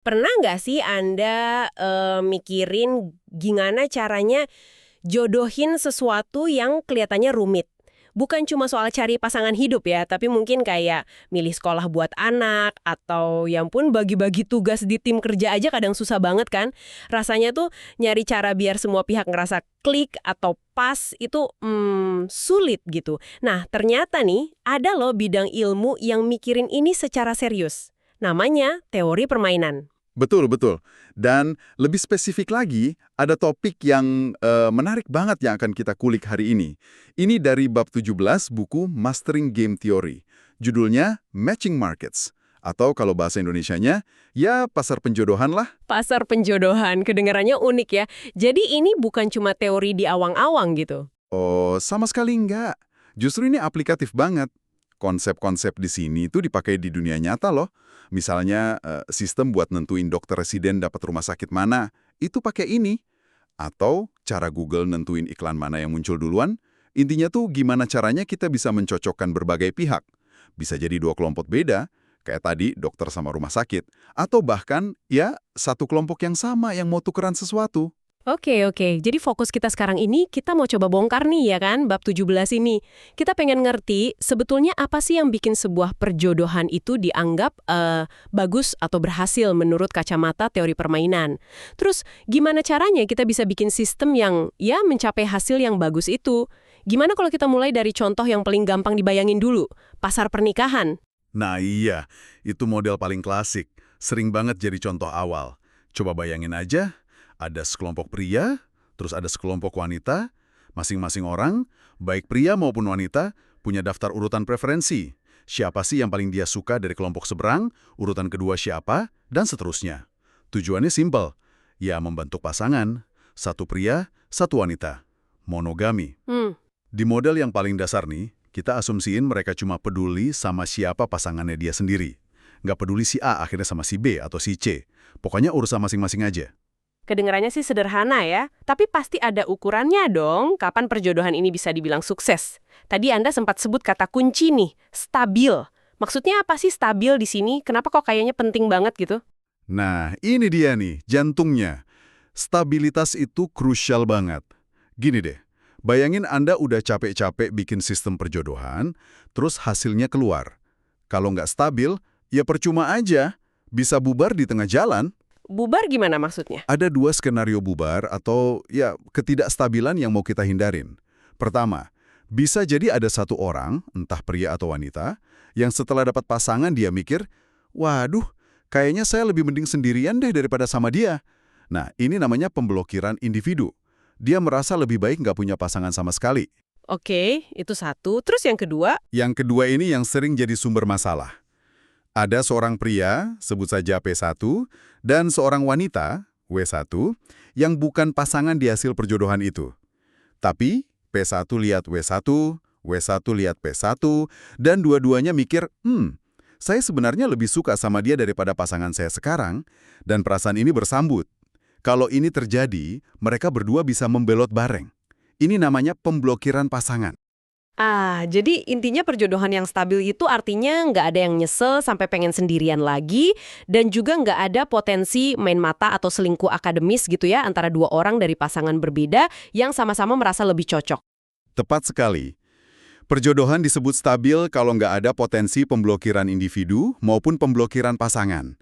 Pernah nggak sih Anda mikirin gimana caranya jodohin sesuatu yang kelihatannya rumit? Bukan cuma soal cari pasangan hidup ya, tapi mungkin kayak milih sekolah buat anak, atau yang pun bagi-bagi tugas di tim kerja aja kadang susah banget kan? Rasanya tuh nyari cara biar semua pihak ngerasa klik atau pas itu sulit gitu. Nah, ternyata nih ada loh bidang ilmu yang mikirin ini secara serius. Namanya teori permainan. Betul, betul. Dan lebih spesifik lagi, ada topik yang menarik banget yang akan kita kulik hari ini. Ini dari bab 17 buku Mastering Game Theory. Judulnya Matching Markets. Atau kalau bahasa Indonesianya, ya pasar penjodohan lah. Pasar penjodohan, kedengarannya unik ya. Jadi ini bukan cuma teori di awang-awang gitu. Oh, sama sekali enggak. Justru ini aplikatif banget. Konsep-konsep di sini tuh dipakai di dunia nyata loh. Misalnya, sistem buat nentuin dokter residen dapat rumah sakit mana, itu pakai ini. Atau cara Google nentuin iklan mana yang muncul duluan. Intinya tuh gimana caranya kita bisa mencocokkan berbagai pihak. Bisa jadi dua kelompok beda, kayak tadi dokter sama rumah sakit. Atau bahkan, ya, satu kelompok yang sama yang mau tukeran sesuatu. Oke. Jadi fokus kita sekarang ini, kita mau coba bongkar nih ya kan, bab 17 ini. Kita pengen ngerti, sebetulnya apa sih yang bikin sebuah perjodohan itu dianggap bagus atau berhasil menurut kacamata teori permainan. Terus, gimana caranya kita bisa bikin sistem yang, ya, mencapai hasil yang bagus itu? Gimana kalau kita mulai dari contoh yang paling gampang dibayangin dulu, pasar pernikahan? Nah iya, itu model paling klasik. Sering banget jadi contoh awal. Coba bayangin aja, ada sekelompok pria, terus ada sekelompok wanita, masing-masing orang, baik pria maupun wanita, punya daftar urutan preferensi. Siapa sih yang paling dia suka dari kelompok seberang, urutan kedua siapa, dan seterusnya. Tujuannya simpel, ya membentuk pasangan, satu pria, satu wanita. Monogami. Di model yang paling dasar nih, kita asumsiin mereka cuma peduli sama siapa pasangannya dia sendiri. Nggak peduli si A akhirnya sama si B atau si C. Pokoknya urusan masing-masing aja. Kedengarannya sih sederhana ya, tapi pasti ada ukurannya dong kapan perjodohan ini bisa dibilang sukses. Tadi Anda sempat sebut kata kunci nih, stabil. Maksudnya apa sih stabil di sini? Kenapa kok kayaknya penting banget gitu? Nah, ini dia nih, jantungnya. Stabilitas itu krusial banget. Gini deh, bayangin Anda udah capek-capek bikin sistem perjodohan, terus hasilnya keluar. Kalau nggak stabil, ya percuma aja. Bisa bubar di tengah jalan. Bubar gimana maksudnya? Ada dua skenario bubar atau ya ketidakstabilan yang mau kita hindarin. Pertama, bisa jadi ada satu orang, entah pria atau wanita, yang setelah dapat pasangan dia mikir, waduh, kayaknya saya lebih mending sendirian deh daripada sama dia. Nah, ini namanya pemblokiran individu. Dia merasa lebih baik nggak punya pasangan sama sekali. Oke, itu satu. Terus yang kedua? Yang kedua ini yang sering jadi sumber masalah. Ada seorang pria, sebut saja P1, dan seorang wanita, W1, yang bukan pasangan di hasil perjodohan itu. Tapi P1 lihat W1, W1 lihat P1, dan dua-duanya mikir, saya sebenarnya lebih suka sama dia daripada pasangan saya sekarang, dan perasaan ini bersambut. Kalau ini terjadi, mereka berdua bisa membelot bareng. Ini namanya pemblokiran pasangan. Jadi intinya perjodohan yang stabil itu artinya nggak ada yang nyesel sampai pengen sendirian lagi, dan juga nggak ada potensi main mata atau selingkuh akademis gitu ya antara dua orang dari pasangan berbeda yang sama-sama merasa lebih cocok. Tepat sekali. Perjodohan disebut stabil kalau nggak ada potensi pemblokiran individu maupun pemblokiran pasangan.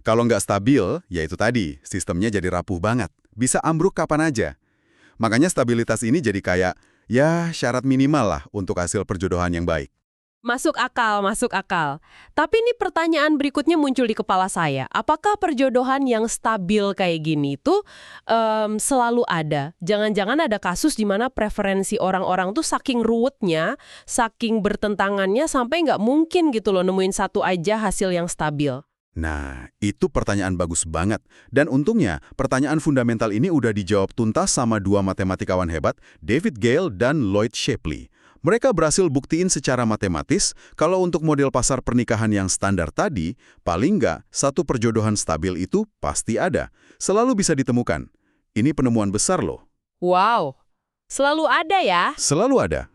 Kalau nggak stabil, ya itu tadi, sistemnya jadi rapuh banget. Bisa ambruk kapan aja. Makanya stabilitas ini jadi kayak, ya syarat minimal lah untuk hasil perjodohan yang baik. Masuk akal. Tapi ini pertanyaan berikutnya muncul di kepala saya. Apakah perjodohan yang stabil kayak gini tuh selalu ada? Jangan-jangan ada kasus di mana preferensi orang-orang tuh saking ruwetnya, saking bertentangannya sampai nggak mungkin gitu loh nemuin satu aja hasil yang stabil. Nah, itu pertanyaan bagus banget. Dan untungnya, pertanyaan fundamental ini udah dijawab tuntas sama dua matematikawan hebat, David Gale dan Lloyd Shapley. Mereka berhasil buktiin secara matematis kalau untuk model pasar pernikahan yang standar tadi, paling nggak satu perjodohan stabil itu pasti ada. Selalu bisa ditemukan. Ini penemuan besar loh. Wow, selalu ada ya? Selalu ada.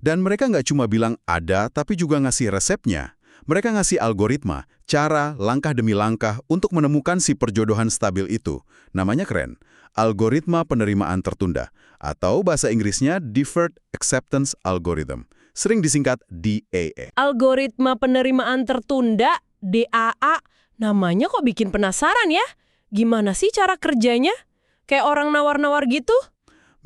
Dan mereka nggak cuma bilang ada, tapi juga ngasih resepnya. Mereka ngasih algoritma, cara, langkah demi langkah untuk menemukan si perjodohan stabil itu. Namanya keren, algoritma penerimaan tertunda, atau bahasa Inggrisnya Deferred Acceptance Algorithm, sering disingkat DAA. Algoritma penerimaan tertunda, DAA, namanya kok bikin penasaran ya? Gimana sih cara kerjanya? Kayak orang nawar-nawar gitu?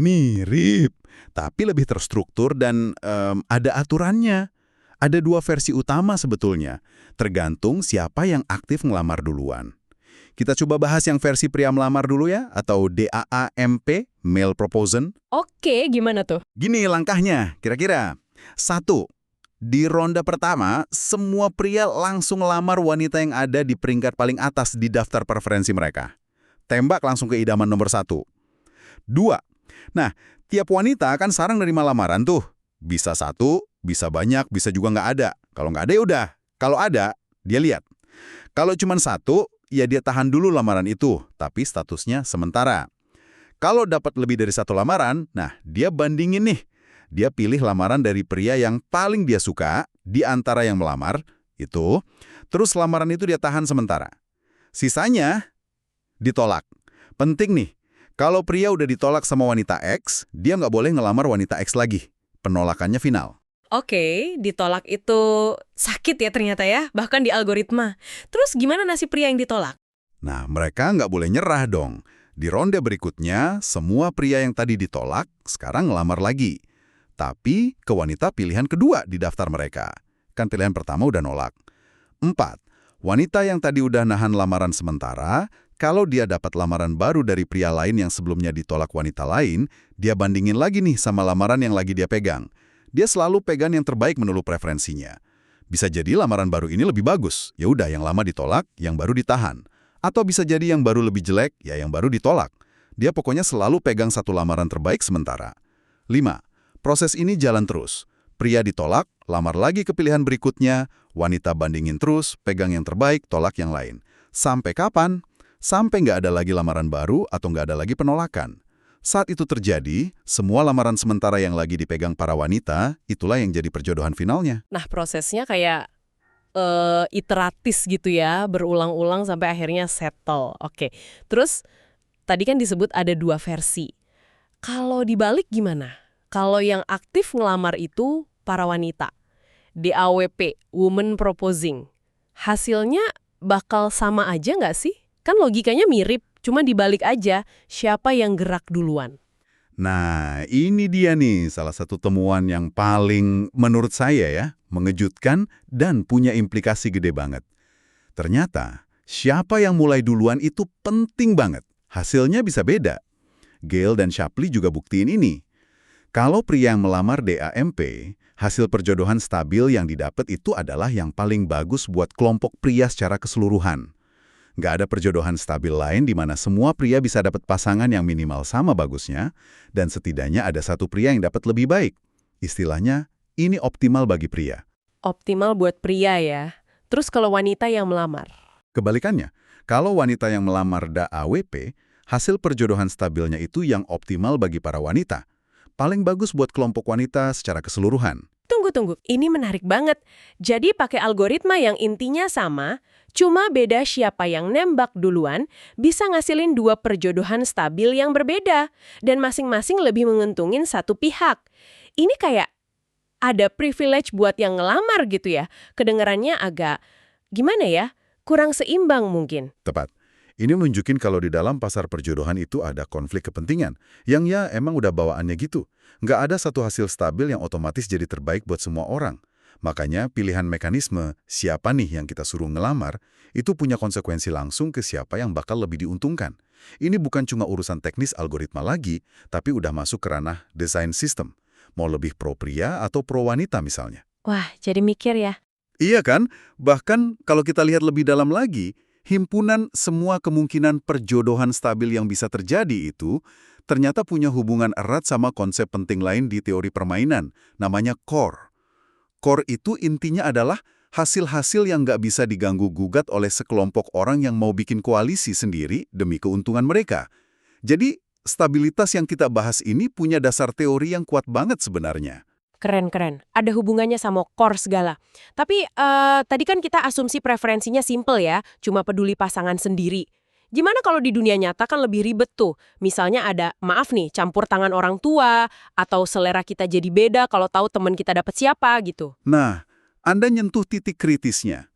Mirip, tapi lebih terstruktur dan ada aturannya. Ada dua versi utama sebetulnya, tergantung siapa yang aktif ngelamar duluan. Kita coba bahas yang versi pria melamar dulu ya, atau DAAMP, Male Proposal. Oke, gimana tuh? Gini langkahnya, kira-kira. 1. Di ronde pertama, semua pria langsung lamar wanita yang ada di peringkat paling atas di daftar preferensi mereka. Tembak langsung ke idaman nomor 1. 2. Nah, tiap wanita kan sarang nerima lamaran tuh. Bisa 1, bisa banyak, bisa juga nggak ada. Kalau nggak ada ya udah. Kalau ada, dia lihat. Kalau cuma 1, ya dia tahan dulu lamaran itu, tapi statusnya sementara. Kalau dapat lebih dari 1 lamaran, nah dia bandingin nih. Dia pilih lamaran dari pria yang paling dia suka di antara yang melamar, itu. Terus lamaran itu dia tahan sementara. Sisanya ditolak. Penting nih, kalau pria udah ditolak sama wanita X, dia nggak boleh ngelamar wanita X lagi. Penolakannya final. Oke, ditolak itu sakit ya ternyata ya, bahkan di algoritma. Terus gimana nasib pria yang ditolak? Nah, mereka nggak boleh nyerah dong. Di ronde berikutnya, semua pria yang tadi ditolak sekarang ngelamar lagi. Tapi ke wanita pilihan kedua di daftar mereka. Kan pilihan pertama udah nolak. 4. Wanita yang tadi udah nahan lamaran sementara, kalau dia dapat lamaran baru dari pria lain yang sebelumnya ditolak wanita lain, dia bandingin lagi nih sama lamaran yang lagi dia pegang. Dia selalu pegang yang terbaik menurut preferensinya. Bisa jadi lamaran baru ini lebih bagus. Ya udah, yang lama ditolak, yang baru ditahan. Atau bisa jadi yang baru lebih jelek, ya yang baru ditolak. Dia pokoknya selalu pegang satu lamaran terbaik sementara. 5. Proses ini jalan terus. Pria ditolak, lamar lagi ke pilihan berikutnya, wanita bandingin terus, pegang yang terbaik, tolak yang lain. Sampai kapan? Sampai nggak ada lagi lamaran baru atau nggak ada lagi penolakan. Saat itu terjadi, semua lamaran sementara yang lagi dipegang para wanita, itulah yang jadi perjodohan finalnya. Nah, prosesnya kayak iteratif gitu ya, berulang-ulang sampai akhirnya settle. Oke, terus tadi kan disebut ada 2 versi. Kalau dibalik gimana? Kalau yang aktif ngelamar itu para wanita, DAWP, Women Proposing, hasilnya bakal sama aja nggak sih? Kan logikanya mirip, cuma dibalik aja siapa yang gerak duluan. Nah, ini dia nih salah satu temuan yang paling menurut saya ya, mengejutkan dan punya implikasi gede banget. Ternyata, siapa yang mulai duluan itu penting banget. Hasilnya bisa beda. Gale dan Shapley juga buktiin ini. Kalau pria yang melamar DAMP, hasil perjodohan stabil yang didapat itu adalah yang paling bagus buat kelompok pria secara keseluruhan. Nggak ada perjodohan stabil lain di mana semua pria bisa dapat pasangan yang minimal sama bagusnya, dan setidaknya ada satu pria yang dapat lebih baik. Istilahnya, ini optimal bagi pria. Optimal buat pria ya. Terus kalau wanita yang melamar? Kebalikannya, kalau wanita yang melamar DAWP, hasil perjodohan stabilnya itu yang optimal bagi para wanita. Paling bagus buat kelompok wanita secara keseluruhan. Tunggu, ini menarik banget. Jadi pakai algoritma yang intinya sama, cuma beda siapa yang nembak duluan, bisa ngasilin 2 perjodohan stabil yang berbeda, dan masing-masing lebih menguntungin satu pihak. Ini kayak ada privilege buat yang ngelamar gitu ya. Kedengarannya agak, gimana ya, kurang seimbang mungkin. Tepat. Ini nunjukin kalau di dalam pasar perjodohan itu ada konflik kepentingan, yang ya emang udah bawaannya gitu. Nggak ada satu hasil stabil yang otomatis jadi terbaik buat semua orang. Makanya pilihan mekanisme siapa nih yang kita suruh ngelamar, itu punya konsekuensi langsung ke siapa yang bakal lebih diuntungkan. Ini bukan cuma urusan teknis algoritma lagi, tapi udah masuk ke ranah desain sistem. Mau lebih pro pria atau pro wanita misalnya. Wah, jadi mikir ya. Iya kan? Bahkan kalau kita lihat lebih dalam lagi, himpunan semua kemungkinan perjodohan stabil yang bisa terjadi itu ternyata punya hubungan erat sama konsep penting lain di teori permainan, namanya core. Core itu intinya adalah hasil-hasil yang nggak bisa diganggu-gugat oleh sekelompok orang yang mau bikin koalisi sendiri demi keuntungan mereka. Jadi, stabilitas yang kita bahas ini punya dasar teori yang kuat banget sebenarnya. Keren-keren. Ada hubungannya sama core segala. Tapi tadi kan kita asumsi preferensinya simple ya, cuma peduli pasangan sendiri. Gimana kalau di dunia nyata kan lebih ribet tuh? Misalnya ada, maaf nih, campur tangan orang tua, atau selera kita jadi beda kalau tahu teman kita dapat siapa gitu. Nah, Anda nyentuh titik kritisnya.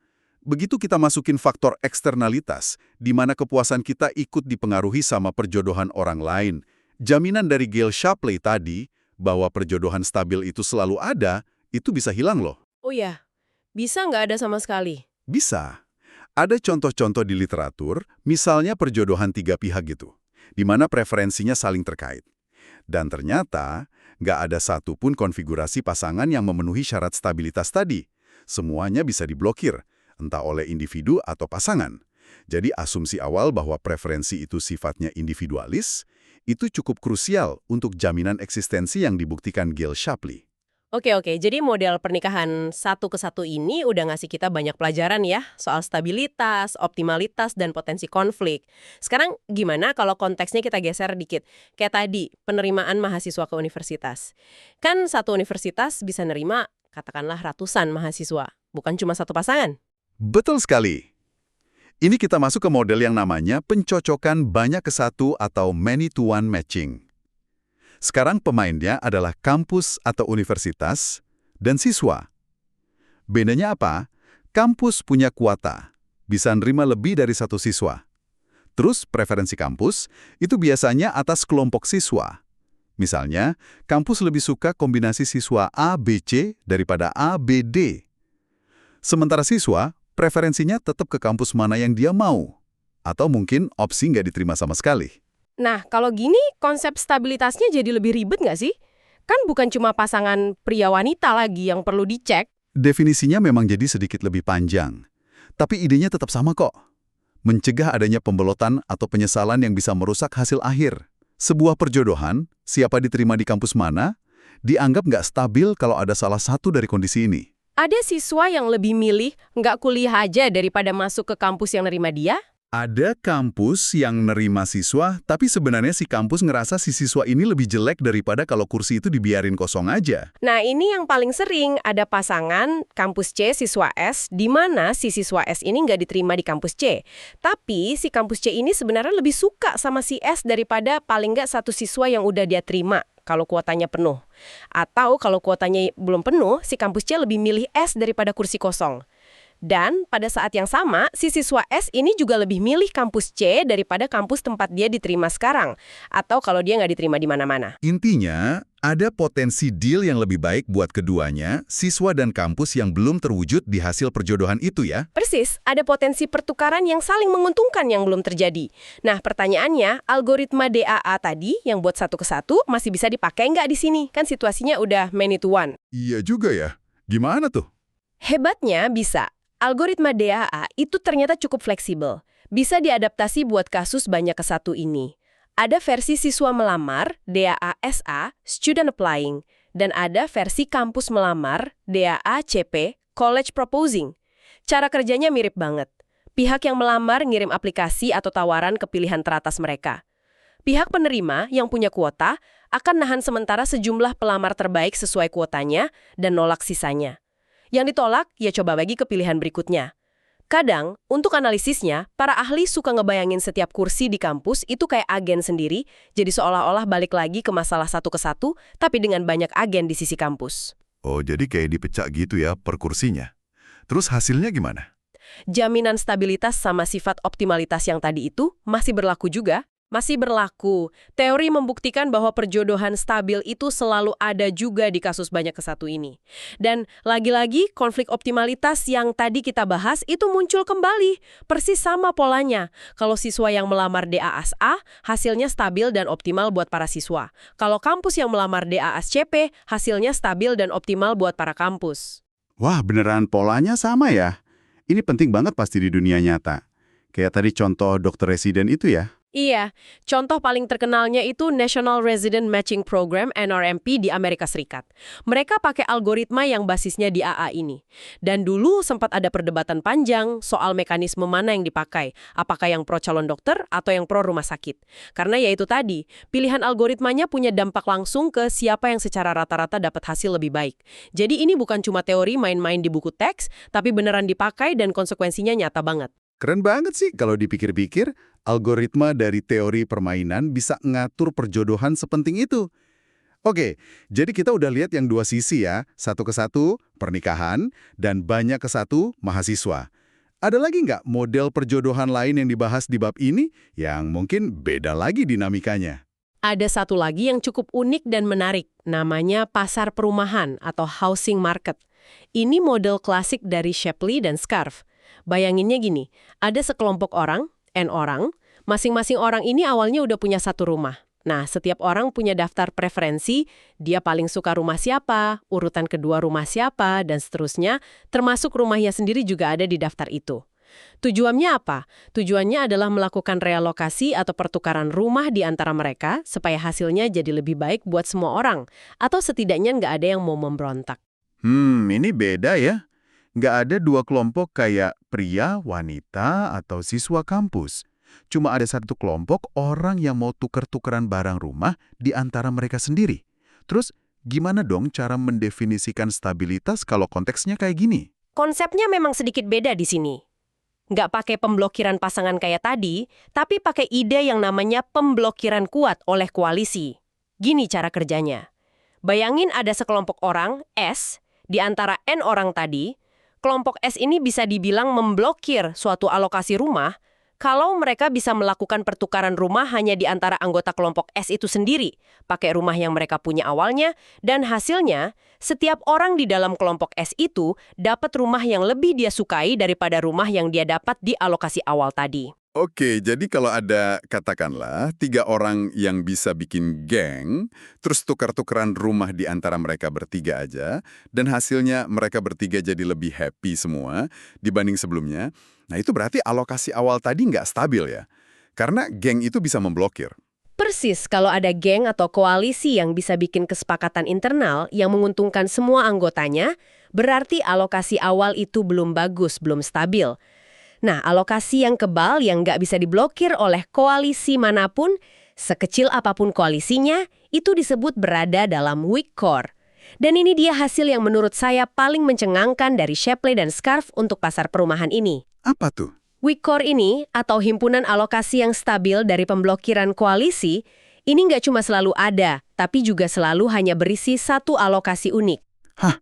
Begitu kita masukin faktor eksternalitas, di mana kepuasan kita ikut dipengaruhi sama perjodohan orang lain. Jaminan dari Gail Shapley tadi, bahwa perjodohan stabil itu selalu ada, itu bisa hilang loh. Oh ya, bisa nggak ada sama sekali? Bisa. Ada contoh-contoh di literatur, misalnya perjodohan tiga pihak gitu, di mana preferensinya saling terkait. Dan ternyata, nggak ada satupun konfigurasi pasangan yang memenuhi syarat stabilitas tadi. Semuanya bisa diblokir, entah oleh individu atau pasangan. Jadi asumsi awal bahwa preferensi itu sifatnya individualis, itu cukup krusial untuk jaminan eksistensi yang dibuktikan Gail Shapley. Oke, jadi model pernikahan satu ke satu ini udah ngasih kita banyak pelajaran ya, soal stabilitas, optimalitas, dan potensi konflik. Sekarang gimana kalau konteksnya kita geser dikit? Kayak tadi, penerimaan mahasiswa ke universitas. Kan satu universitas bisa nerima, katakanlah ratusan mahasiswa, bukan cuma satu pasangan. Betul sekali. Ini kita masuk ke model yang namanya pencocokan banyak ke satu atau many-to-one matching. Sekarang pemainnya adalah kampus atau universitas dan siswa. Bedanya apa? Kampus punya kuota, bisa nerima lebih dari satu siswa. Terus preferensi kampus itu biasanya atas kelompok siswa. Misalnya, kampus lebih suka kombinasi siswa A, B, C daripada A, B, D. Sementara siswa, preferensinya tetap ke kampus mana yang dia mau. Atau mungkin opsi nggak diterima sama sekali. Nah, kalau gini konsep stabilitasnya jadi lebih ribet nggak sih? Kan bukan cuma pasangan pria-wanita lagi yang perlu dicek. Definisinya memang jadi sedikit lebih panjang. Tapi idenya tetap sama kok. Mencegah adanya pembelotan atau penyesalan yang bisa merusak hasil akhir. Sebuah perjodohan, siapa diterima di kampus mana, dianggap nggak stabil kalau ada salah satu dari kondisi ini. Ada siswa yang lebih milih nggak kuliah aja daripada masuk ke kampus yang nerima dia? Ada kampus yang nerima siswa, tapi sebenarnya si kampus ngerasa si siswa ini lebih jelek daripada kalau kursi itu dibiarin kosong aja. Nah, ini yang paling sering ada pasangan kampus C siswa S, di mana si siswa S ini nggak diterima di kampus C. Tapi si kampus C ini sebenarnya lebih suka sama si S daripada paling nggak satu siswa yang udah dia terima kalau kuotanya penuh. Atau kalau kuotanya belum penuh, si kampus C lebih milih S daripada kursi kosong. Dan pada saat yang sama, si siswa S ini juga lebih milih kampus C daripada kampus tempat dia diterima sekarang. Atau kalau dia nggak diterima di mana-mana. Intinya, ada potensi deal yang lebih baik buat keduanya, siswa dan kampus yang belum terwujud di hasil perjodohan itu ya. Persis, ada potensi pertukaran yang saling menguntungkan yang belum terjadi. Nah, pertanyaannya, algoritma DAA tadi yang buat satu ke satu masih bisa dipakai nggak di sini? Kan situasinya udah many to one. Iya juga ya. Gimana tuh? Hebatnya bisa. Algoritma DAA itu ternyata cukup fleksibel. Bisa diadaptasi buat kasus banyak ke satu ini. Ada versi siswa melamar, DAA-SA, Student Applying. Dan ada versi kampus melamar, DAA-CP, College Proposing. Cara kerjanya mirip banget. Pihak yang melamar ngirim aplikasi atau tawaran ke pilihan teratas mereka. Pihak penerima yang punya kuota akan nahan sementara sejumlah pelamar terbaik sesuai kuotanya dan nolak sisanya. Yang ditolak, ya coba bagi ke pilihan berikutnya. Kadang, untuk analisisnya, para ahli suka ngebayangin setiap kursi di kampus itu kayak agen sendiri, jadi seolah-olah balik lagi ke masalah satu ke satu, tapi dengan banyak agen di sisi kampus. Oh, jadi kayak dipecah gitu ya per kursinya. Terus hasilnya gimana? Jaminan stabilitas sama sifat optimalitas yang tadi itu masih berlaku juga. Masih berlaku. Teori membuktikan bahwa perjodohan stabil itu selalu ada juga di kasus banyak ke satu ini. Dan lagi-lagi konflik optimalitas yang tadi kita bahas itu muncul kembali. Persis sama polanya. Kalau siswa yang melamar DAS-A, hasilnya stabil dan optimal buat para siswa. Kalau kampus yang melamar DAS-CP, hasilnya stabil dan optimal buat para kampus. Wah, beneran polanya sama ya? Ini penting banget pasti di dunia nyata. Kayak tadi contoh dokter residen itu ya. Iya, contoh paling terkenalnya itu National Resident Matching Program (NRMP) di Amerika Serikat. Mereka pakai algoritma yang basisnya di AA ini. Dan dulu sempat ada perdebatan panjang soal mekanisme mana yang dipakai, apakah yang pro calon dokter atau yang pro rumah sakit. Karena ya itu tadi, pilihan algoritmanya punya dampak langsung ke siapa yang secara rata-rata dapat hasil lebih baik. Jadi ini bukan cuma teori main-main di buku teks, tapi beneran dipakai dan konsekuensinya nyata banget. Keren banget sih kalau dipikir-pikir, algoritma dari teori permainan bisa ngatur perjodohan sepenting itu. Oke, jadi kita udah lihat yang dua sisi ya, satu ke satu, pernikahan, dan banyak ke satu, mahasiswa. Ada lagi nggak model perjodohan lain yang dibahas di bab ini yang mungkin beda lagi dinamikanya? Ada satu lagi yang cukup unik dan menarik, namanya pasar perumahan atau housing market. Ini model klasik dari Shapley dan Scarf. Bayanginnya gini, ada sekelompok orang, N orang, masing-masing orang ini awalnya udah punya satu rumah. Nah, setiap orang punya daftar preferensi, dia paling suka rumah siapa, urutan kedua rumah siapa, dan seterusnya, termasuk rumahnya sendiri juga ada di daftar itu. Tujuannya apa? Tujuannya adalah melakukan realokasi atau pertukaran rumah di antara mereka supaya hasilnya jadi lebih baik buat semua orang, atau setidaknya nggak ada yang mau memberontak. Ini beda ya. Nggak ada dua kelompok kayak pria, wanita, atau siswa kampus. Cuma ada satu kelompok orang yang mau tuker-tukeran barang rumah di antara mereka sendiri. Terus, gimana dong cara mendefinisikan stabilitas kalau konteksnya kayak gini? Konsepnya memang sedikit beda di sini. Nggak pakai pemblokiran pasangan kayak tadi, tapi pakai ide yang namanya pemblokiran kuat oleh koalisi. Gini cara kerjanya. Bayangin ada sekelompok orang, S, di antara N orang tadi. Kelompok S ini bisa dibilang memblokir suatu alokasi rumah kalau mereka bisa melakukan pertukaran rumah hanya di antara anggota kelompok S itu sendiri, pakai rumah yang mereka punya awalnya, dan hasilnya, setiap orang di dalam kelompok S itu dapat rumah yang lebih dia sukai daripada rumah yang dia dapat di alokasi awal tadi. Oke, jadi kalau ada, katakanlah, 3 orang yang bisa bikin geng, terus tukar-tukeran rumah di antara mereka bertiga aja, dan hasilnya mereka bertiga jadi lebih happy semua dibanding sebelumnya, nah itu berarti alokasi awal tadi nggak stabil ya? Karena geng itu bisa memblokir. Persis, kalau ada geng atau koalisi yang bisa bikin kesepakatan internal yang menguntungkan semua anggotanya, berarti alokasi awal itu belum bagus, belum stabil. Nah, alokasi yang kebal yang nggak bisa diblokir oleh koalisi manapun, sekecil apapun koalisinya, itu disebut berada dalam weak core. Dan ini dia hasil yang menurut saya paling mencengangkan dari Shapley dan Scarf untuk pasar perumahan ini. Apa tuh? Weak core ini, atau himpunan alokasi yang stabil dari pemblokiran koalisi, ini nggak cuma selalu ada, tapi juga selalu hanya berisi satu alokasi unik. Hah?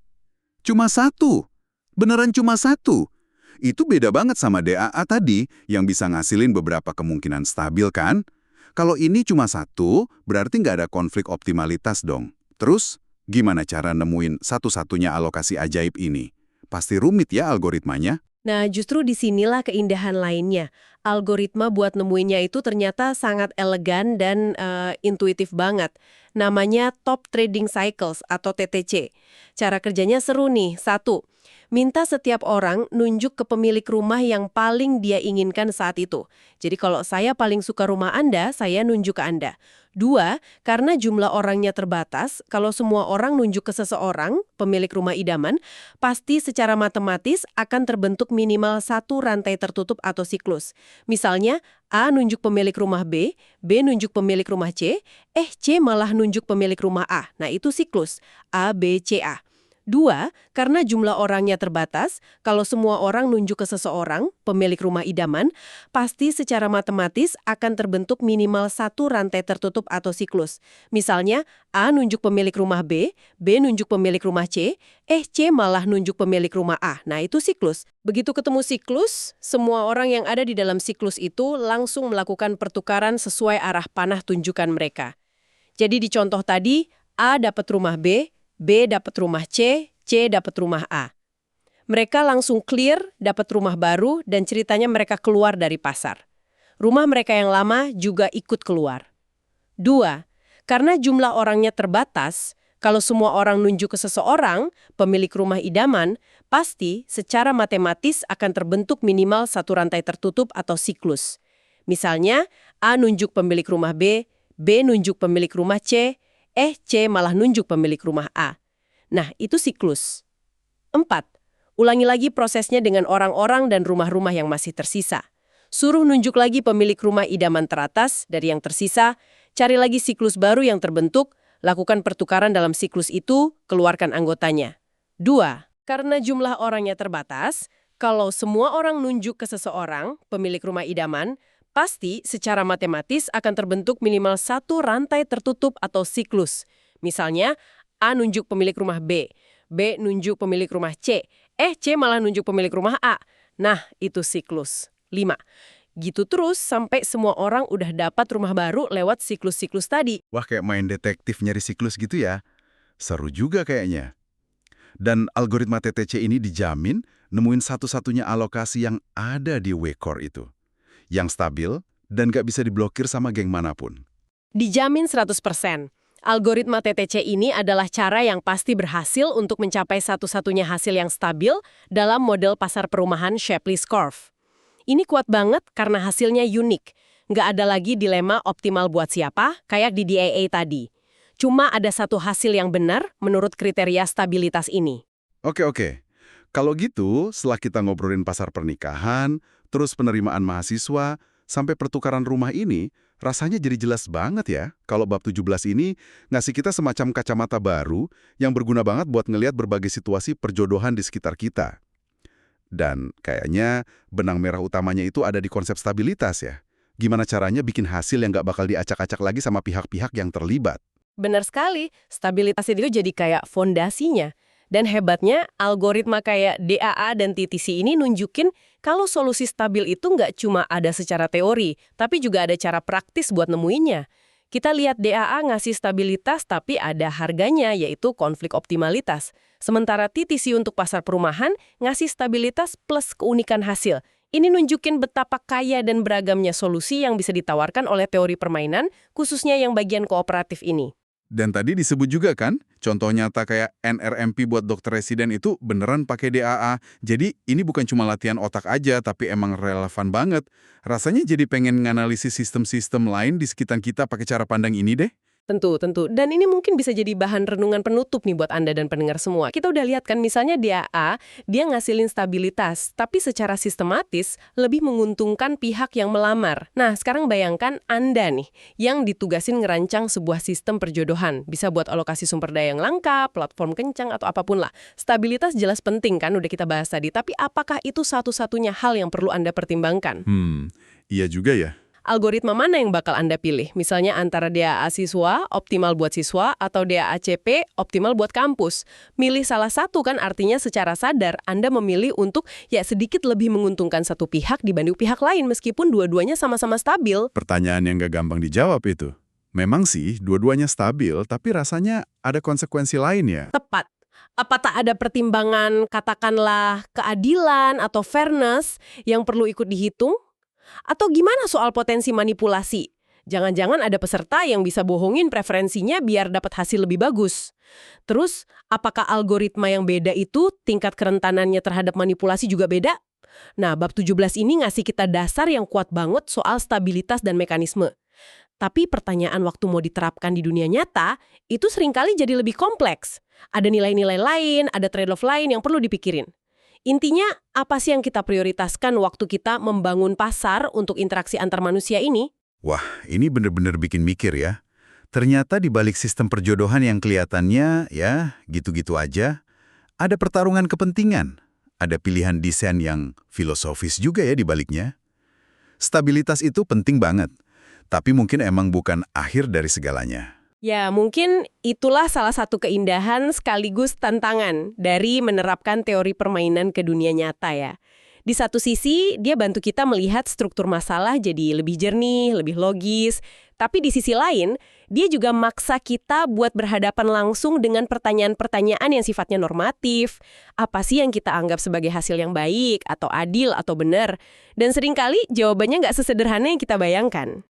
Cuma satu? Beneran cuma satu? Itu beda banget sama DAA tadi yang bisa ngasilin beberapa kemungkinan stabil kan? Kalau ini cuma satu, berarti nggak ada konflik optimalitas dong. Terus, gimana cara nemuin satu-satunya alokasi ajaib ini? Pasti rumit ya algoritmanya? Nah, justru disinilah keindahan lainnya. Algoritma buat nemuinnya itu ternyata sangat elegan dan intuitif banget. Namanya Top Trading Cycles atau TTC. Cara kerjanya seru nih. 1. Minta setiap orang nunjuk ke pemilik rumah yang paling dia inginkan saat itu. Jadi kalau saya paling suka rumah Anda, saya nunjuk ke Anda. 2, karena jumlah orangnya terbatas, kalau semua orang nunjuk ke seseorang, pemilik rumah idaman, pasti secara matematis akan terbentuk minimal satu rantai tertutup atau siklus. Misalnya, A nunjuk pemilik rumah B nunjuk pemilik rumah C malah nunjuk pemilik rumah A. Nah, itu siklus A, B, C, A. 2, karena jumlah orangnya terbatas, kalau semua orang nunjuk ke seseorang, pemilik rumah idaman, pasti secara matematis akan terbentuk minimal satu rantai tertutup atau siklus. Misalnya, A nunjuk pemilik rumah B nunjuk pemilik rumah C malah nunjuk pemilik rumah A. Nah, itu siklus. Begitu ketemu siklus, semua orang yang ada di dalam siklus itu langsung melakukan pertukaran sesuai arah panah tunjukan mereka. Jadi di contoh tadi, A dapat rumah B dapat rumah C dapat rumah A. Mereka langsung clear, dapat rumah baru, dan ceritanya mereka keluar dari pasar. Rumah mereka yang lama juga ikut keluar. 2, karena jumlah orangnya terbatas, kalau semua orang nunjuk ke seseorang, pemilik rumah idaman, pasti secara matematis akan terbentuk minimal satu rantai tertutup atau siklus. Misalnya, A nunjuk pemilik rumah B, B nunjuk pemilik rumah C, C malah nunjuk pemilik rumah A. Nah, itu siklus. 4. Ulangi lagi prosesnya dengan orang-orang dan rumah-rumah yang masih tersisa. Suruh nunjuk lagi pemilik rumah idaman teratas dari yang tersisa, cari lagi siklus baru yang terbentuk, lakukan pertukaran dalam siklus itu, keluarkan anggotanya. 2. Karena jumlah orangnya terbatas, kalau semua orang nunjuk ke seseorang, pemilik rumah idaman, pasti secara matematis akan terbentuk minimal satu rantai tertutup atau siklus. Misalnya, A nunjuk pemilik rumah B, B nunjuk pemilik rumah C, C malah nunjuk pemilik rumah A. Nah, itu siklus. 5. Gitu terus sampai semua orang udah dapat rumah baru lewat siklus-siklus tadi. Wah, kayak main detektif nyari siklus gitu ya. Seru juga kayaknya. Dan algoritma TTC ini dijamin nemuin satu-satunya alokasi yang ada di W-core itu. Yang stabil dan nggak bisa diblokir sama geng manapun. Dijamin 100%. Algoritma TTC ini adalah cara yang pasti berhasil untuk mencapai satu-satunya hasil yang stabil dalam model pasar perumahan Shapley's Curve. Ini kuat banget karena hasilnya unik. Nggak ada lagi dilema optimal buat siapa, kayak di DAA tadi. Cuma ada satu hasil yang benar menurut kriteria stabilitas ini. Oke. Kalau gitu, setelah kita ngobrolin pasar pernikahan, terus penerimaan mahasiswa, sampai pertukaran rumah ini, rasanya jadi jelas banget ya kalau bab 17 ini ngasih kita semacam kacamata baru yang berguna banget buat ngelihat berbagai situasi perjodohan di sekitar kita. Dan kayaknya benang merah utamanya itu ada di konsep stabilitas ya. Gimana caranya bikin hasil yang nggak bakal diacak-acak lagi sama pihak-pihak yang terlibat. Benar sekali, stabilitas itu jadi kayak fondasinya. Dan hebatnya, algoritma kayak DAA dan TTC ini nunjukin kalau solusi stabil itu nggak cuma ada secara teori, tapi juga ada cara praktis buat nemuinnya. Kita lihat DAA ngasih stabilitas tapi ada harganya, yaitu konflik optimalitas. Sementara TTC untuk pasar perumahan ngasih stabilitas plus keunikan hasil. Ini nunjukin betapa kaya dan beragamnya solusi yang bisa ditawarkan oleh teori permainan, khususnya yang bagian kooperatif ini. Dan tadi disebut juga kan, contoh nyata kayak NRMP buat dokter residen itu beneran pakai DAA. Jadi ini bukan cuma latihan otak aja, tapi emang relevan banget. Rasanya jadi pengen nganalisis sistem-sistem lain di sekitar kita pakai cara pandang ini deh. Tentu. Dan ini mungkin bisa jadi bahan renungan penutup nih buat Anda dan pendengar semua. Kita udah lihat kan misalnya DAA, dia ngasilin stabilitas, tapi secara sistematis lebih menguntungkan pihak yang melamar. Nah, sekarang bayangkan Anda nih, yang ditugasin ngerancang sebuah sistem perjodohan. Bisa buat alokasi sumber daya yang lengkap, platform kencang, atau apapun lah. Stabilitas jelas penting kan, udah kita bahas tadi. Tapi apakah itu satu-satunya hal yang perlu Anda pertimbangkan? Iya juga ya. Algoritma mana yang bakal Anda pilih? Misalnya antara DAA siswa, optimal buat siswa, atau DAA CP, optimal buat kampus. Milih salah satu kan artinya secara sadar Anda memilih untuk sedikit lebih menguntungkan satu pihak dibanding pihak lain meskipun dua-duanya sama-sama stabil. Pertanyaan yang gak gampang dijawab itu. Memang sih, dua-duanya stabil, tapi rasanya ada konsekuensi lain ya. Tepat. Apa tak ada pertimbangan, katakanlah keadilan atau fairness yang perlu ikut dihitung? Atau gimana soal potensi manipulasi? Jangan-jangan ada peserta yang bisa bohongin preferensinya biar dapat hasil lebih bagus. Terus, apakah algoritma yang beda itu tingkat kerentanannya terhadap manipulasi juga beda? Nah, bab 17 ini ngasih kita dasar yang kuat banget soal stabilitas dan mekanisme. Tapi pertanyaan waktu mau diterapkan di dunia nyata, itu seringkali jadi lebih kompleks. Ada nilai-nilai lain, ada trade-off lain yang perlu dipikirin. Intinya, apa sih yang kita prioritaskan waktu kita membangun pasar untuk interaksi antar manusia ini? Wah, ini bener-bener bikin mikir ya. Ternyata di balik sistem perjodohan yang kelihatannya, ya, gitu-gitu aja, ada pertarungan kepentingan. Ada pilihan desain yang filosofis juga ya di baliknya. Stabilitas itu penting banget, tapi mungkin emang bukan akhir dari segalanya. Ya, mungkin itulah salah satu keindahan sekaligus tantangan dari menerapkan teori permainan ke dunia nyata ya. Di satu sisi, dia bantu kita melihat struktur masalah jadi lebih jernih, lebih logis. Tapi di sisi lain, dia juga maksa kita buat berhadapan langsung dengan pertanyaan-pertanyaan yang sifatnya normatif. Apa sih yang kita anggap sebagai hasil yang baik, atau adil, atau benar? Dan seringkali jawabannya nggak sesederhana yang kita bayangkan.